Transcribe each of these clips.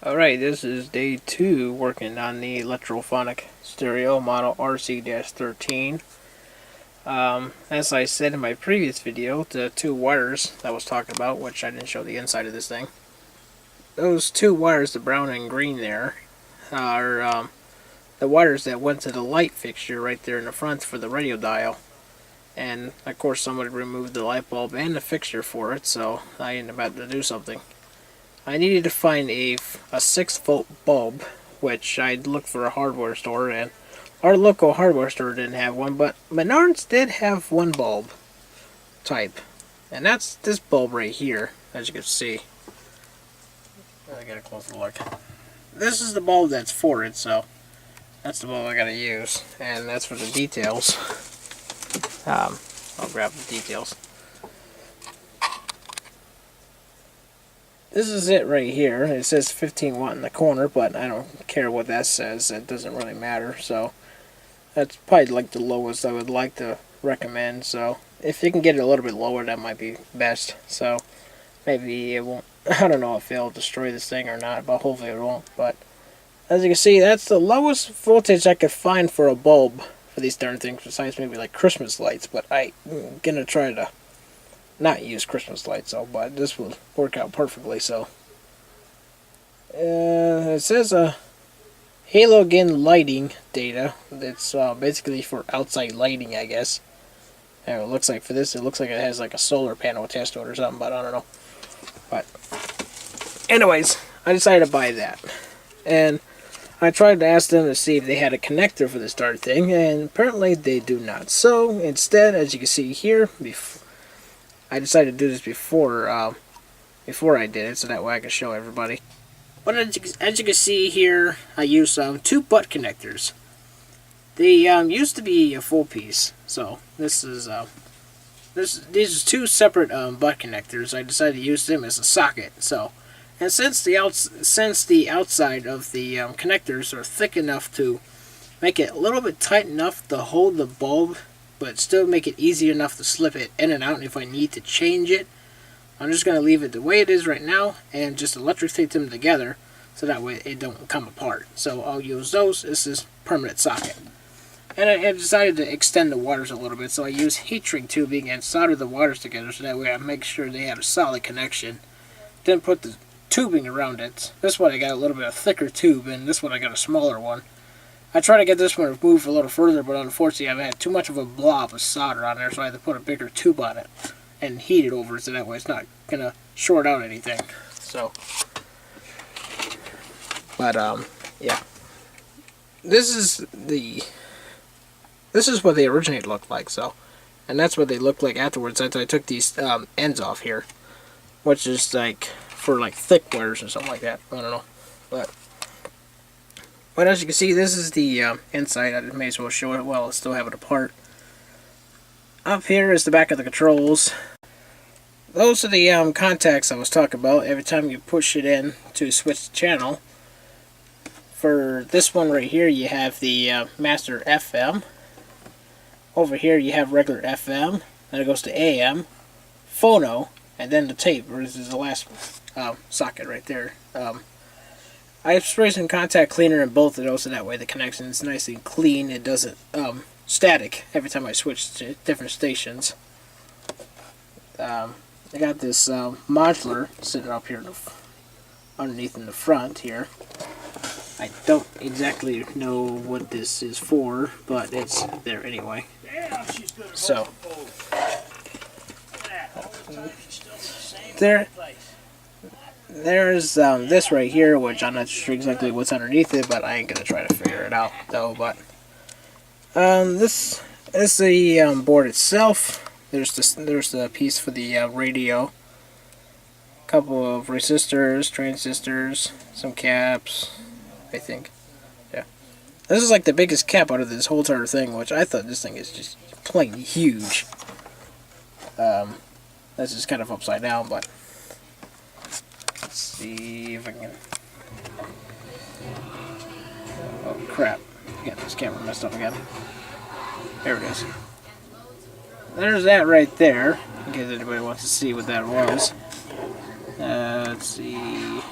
Alright, this is day 2 working on the Eletrophonic stereo model RC-13. As I said in my previous video, the two wires that I was talking about, which I didn't show the inside of this thing, those two wires, the brown and green there, are the wires that went to the light fixture right there in the front for the radio dial. And of course somebody removed the light bulb and the fixture for it, so I ended up having to do something. I needed to find a 6-volt bulb, which I'd looked for a hardware store, and our local hardware store didn't have one, but Menards did have one bulb type, and that's this bulb right here, as you can see. I got a closer look. This is the bulb that's for it, so that's the bulb I gotta use, and that's for the details. I'll grab the details. This is it right here. It says 15 watt in the corner, but I don't care what that says. It doesn't really matter. So that's probably like the lowest I would like to recommend. So if you can get it a little bit lower, that might be best. So maybe it won't. I don't know if it'll destroy this thing or not, but hopefully it won't. But as you can see, that's the lowest voltage I could find for a bulb for these darn things, besides maybe like Christmas lights. But I'm gonna try to not use Christmas lights, so but this will work out perfectly. So it says halogen lighting data. It's basically for outside lighting, I guess. And it looks like for this, it looks like it has like a solar panel attached to it or something, but I don't know. But anyways, I decided to buy that, and I tried to ask them to see if they had a connector for this darn thing, and apparently they do not. So instead, as you can see here, I decided to do this before I did it, so that way I can show everybody. But as you can see here, I used 2 butt connectors. They used to be a full piece, so this is these are 2 separate butt connectors. I decided to use them as a socket. So, and since the outside of the connectors are thick enough to make it a little bit tight enough to hold the bulb, but still make it easy enough to slip it in and out if I need to change it, I'm just going to leave it the way it is right now and just electrocute them together so that way it don't come apart. So I'll use those. This is permanent socket. And I decided to extend the wires a little bit, so I use heat shrink tubing and solder the wires together so that way I make sure they had a solid connection. Then put the tubing around it. This one I got a little bit of thicker tube, and this one I got a smaller one. I tried to get this one to move a little further, but unfortunately I've had too much of a blob of solder on there, so I had to put a bigger tube on it and heat it over so that way it's not going to short out anything. So, but yeah. This is what they originally looked like, so, and that's what they looked like afterwards after I took these ends off here, which is like for like thick wires or something like that. I don't know, but as you can see, this is the inside. I may as well show it while I still have it apart. Up here is the back of the controls. Those are the contacts I was talking about. Every time you push it in to switch the channel. For this one right here, you have the master FM. Over here you have regular FM. Then it goes to AM, phono, and then the tape. This is the last socket right there. I spray some contact cleaner in both of those so that way the connection is nice and clean. It doesn't static every time I switch to different stations. I got this modular sitting up here underneath in the front here. I don't exactly know what this is for, but it's there anyway. So there's this right here, which I'm not sure exactly what's underneath it, but I ain't gonna try to figure it out though. But this is the board itself. There's the piece for the radio, a couple of resistors, transistors, some caps, I think. Yeah, this is like the biggest cap out of this whole entire thing, which I thought this thing is just plain huge. That's just kind of upside down, but let's see if I can. Oh crap! Get this camera messed up again. There it is. There's that right there, in case anybody wants to see what that was. Let's see.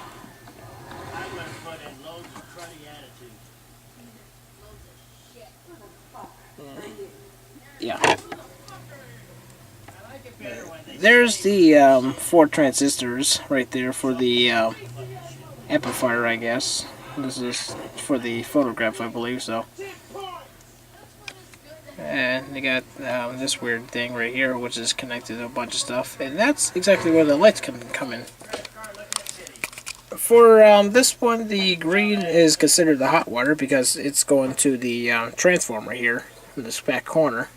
Yeah. There's the 4 transistors right there for the amplifier, I guess. This is for the photograph, I believe so. And they got this weird thing right here, which is connected to a bunch of stuff. And that's exactly where the lights can come in. For this one, the green is considered the hot wire because it's going to the transformer here in this back corner.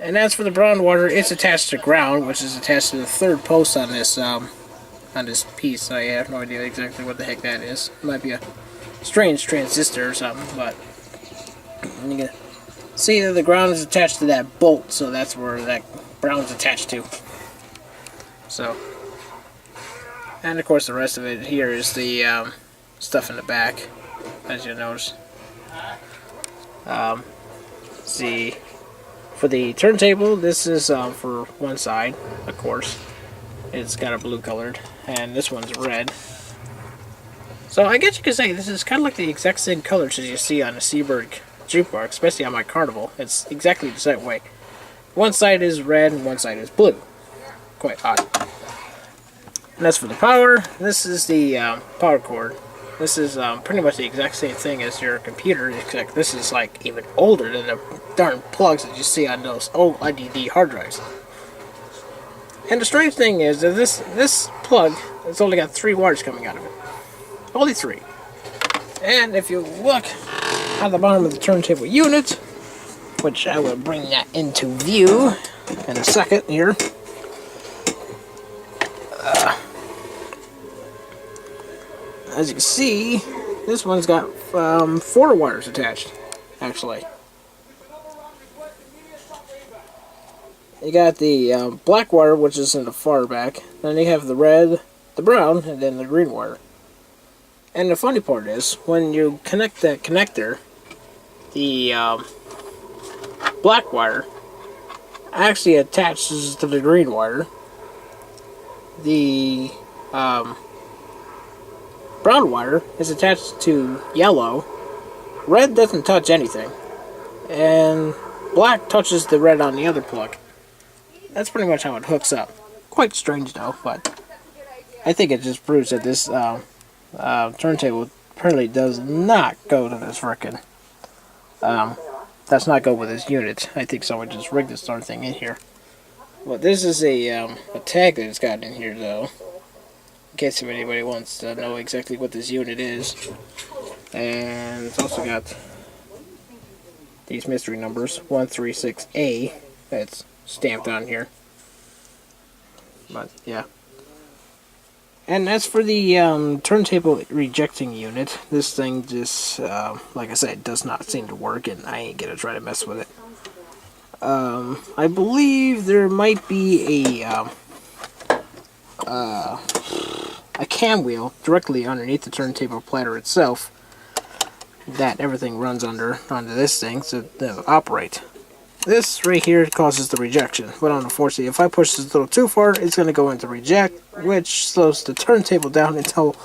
And as for the brown wire, it's attached to ground, which is attached to the 3rd post on this piece. I have no idea exactly what the heck that is. It might be a strange transistor or something, but you can see that the ground is attached to that bolt, so that's where that brown is attached to. So, and of course the rest of it here is the stuff in the back, as you notice. See, for the turntable, this is for one side, of course. It's got a blue colored, and this one's red. So I guess you could say this is kind of like the exact same colors as you see on the Seaberg jukebox, especially on my Carnival. It's exactly the same way. One side is red and one side is blue. Quite odd. And as for the power, this is the power cord. This is pretty much the exact same thing as your computer, except this is like even older than the darn plugs that you see on those old IDD hard drives. And the strange thing is that this plug has only got 3 wires coming out of it. Only 3. And if you look at the bottom of the turntable unit, which I will bring that into view in a second here. As you can see, this one's got 4 wires attached, actually. You got the black wire, which is in the far back. Then you have the red, the brown, and then the green wire. And the funny part is, when you connect that connector, the black wire actually attaches to the green wire. The brown wire is attached to yellow. Red doesn't touch anything. And black touches the red on the other plug. That's pretty much how it hooks up. Quite strange though, but I think it just proves that this turntable apparently does not go to this frickin' does not go with this unit. I think someone just rigged this darn thing in here. Well, this is a tag that it's got in here though, in case if anybody wants to know exactly what this unit is. And it's also got these mystery numbers, 136A, that's stamped on here. But yeah. And as for the turntable rejecting unit, this thing just, like I said, does not seem to work, and I ain't gonna try to mess with it. I believe there might be a cam wheel directly underneath the turntable platter itself that everything runs onto this thing to operate. This right here causes the rejection, but unfortunately, if I push this a little too far, it's going to go into reject, which slows the turntable down until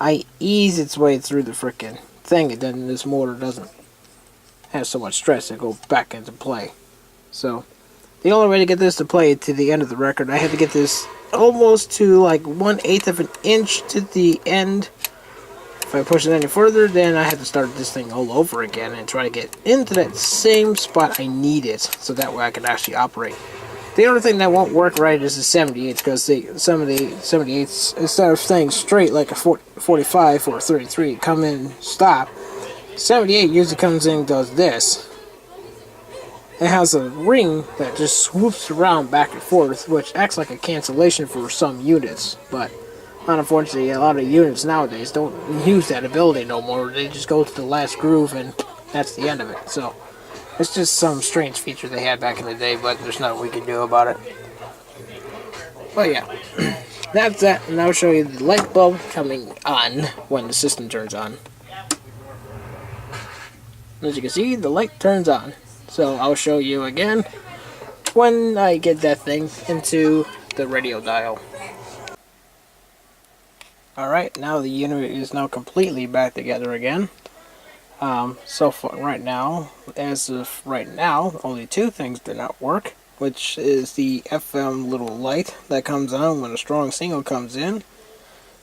I ease its way through the frickin' thing, and then this motor doesn't have so much stress to go back into play. So, the only way to get this to play to the end of the record, I had to get this almost to like 1/8 of an inch to the end. If I push it any further, then I have to start this thing all over again and try to get into that same spot I need it, so that way I can actually operate. The only thing that won't work right is the 78, because some of the 78s, instead of staying straight like a 45 or a 33, come in, stop, 78 usually comes in and does this. It has a ring that just swoops around back and forth, which acts like a cancellation for some units, but unfortunately, a lot of units nowadays don't use that ability no more. They just go to the last groove and that's the end of it. So, it's just some strange feature they had back in the day, but there's nothing we can do about it. But yeah, that's that, and I'll show you the light bulb coming on when the system turns on. As you can see, the light turns on. So, I'll show you again when I get that thing into the radio dial. Alright, now the unit is now completely back together again. So far, right now, as of right now, only two things do not work, which is the FM little light that comes on when a strong signal comes in,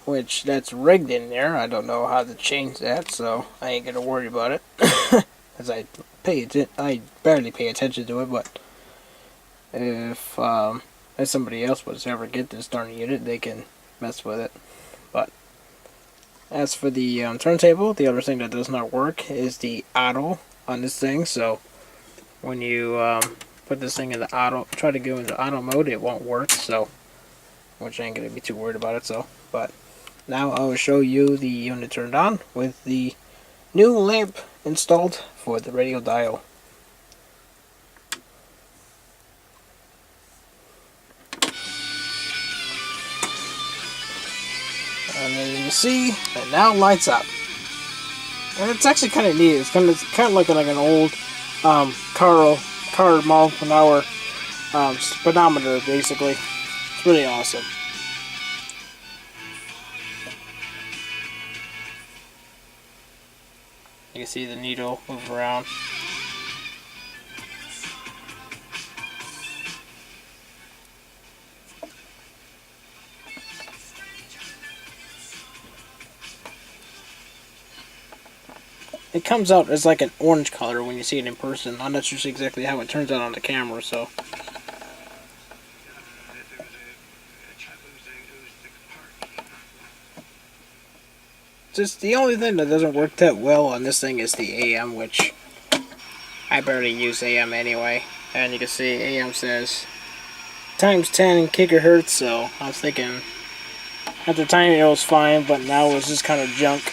which that's rigged in there. I don't know how to change that, so I ain't gonna worry about it. As I barely pay attention to it, but if somebody else was to ever get this darn unit, they can mess with it. But as for the turntable, the other thing that does not work is the auto on this thing. So when you put this thing into auto, try to go into auto mode, it won't work. So, which I ain't gonna be too worried about it. So, but now I will show you the unit turned on with the new lamp installed for the radio dial. And then you see, it now lights up. And it's actually kind of neat. It's kind of like an old car mile per hour speedometer, basically. It's really awesome. You can see the needle move around. It comes out as like an orange color when you see it in person. I'm not sure exactly how it turns out on the camera, so. Just the only thing that doesn't work that well on this thing is the AM, which I barely use AM anyway. And you can see AM says times 10 gigahertz, so I was thinking at the time it was fine, but now it's just kind of junk.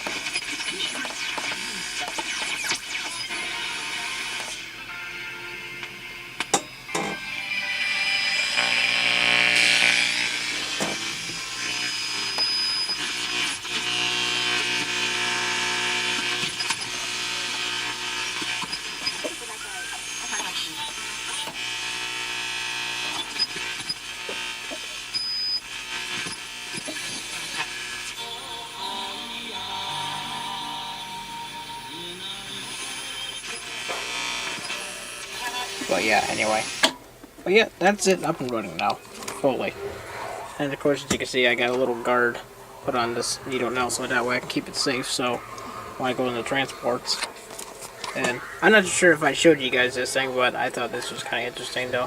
But yeah, anyway. But yeah, that's it up and running now, fully. And of course, as you can see, I got a little guard put on this needle now, so that way I can keep it safe, so when I go into transports. And I'm not sure if I showed you guys this thing, but I thought this was kind of interesting, though,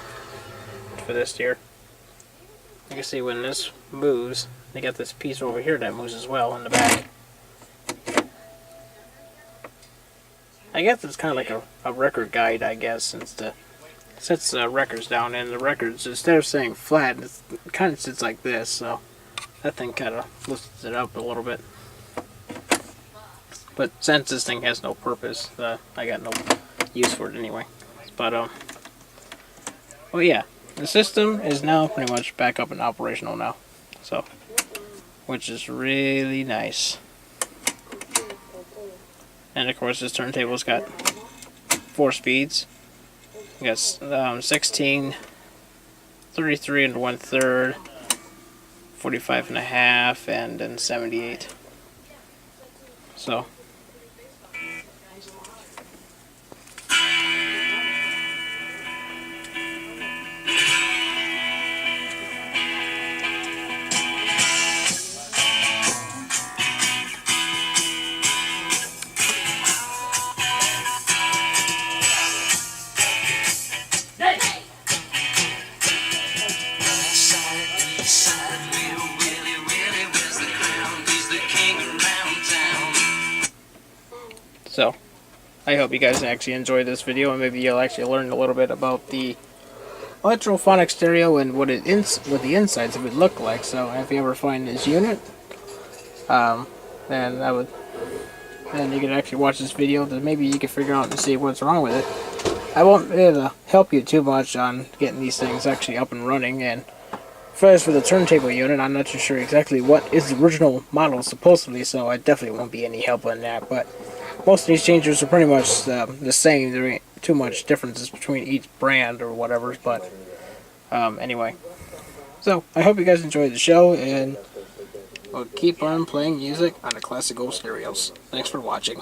for this here. You can see when this moves, they got this piece over here that moves as well in the back. I guess it's kind of like a record guide, I guess, since the sets records down, and the records, instead of saying flat, it kind of sits like this, so that thing kind of lifts it up a little bit. But since this thing has no purpose, I got no use for it anyway. But well, yeah, the system is now pretty much back up and operational now, so which is really nice. And of course, this turntable's got 4 speeds. We got 16, 33 and 1/3, 45 and a half, and then 78. So. So, I hope you guys actually enjoyed this video, and maybe you'll actually learn a little bit about the Eletrophonic stereo and what the insides of it look like. So, if you ever find this unit, then you can actually watch this video. Then maybe you can figure out and see what's wrong with it. I won't be able to help you too much on getting these things actually up and running. And as for the turntable unit, I'm not too sure exactly what is the original model supposedly, so I definitely won't be any help on that. But most of these changers are pretty much the same. There ain't too much differences between each brand or whatever. But anyway, so I hope you guys enjoyed the show, and we'll keep on playing music on the classical stereos. Thanks for watching.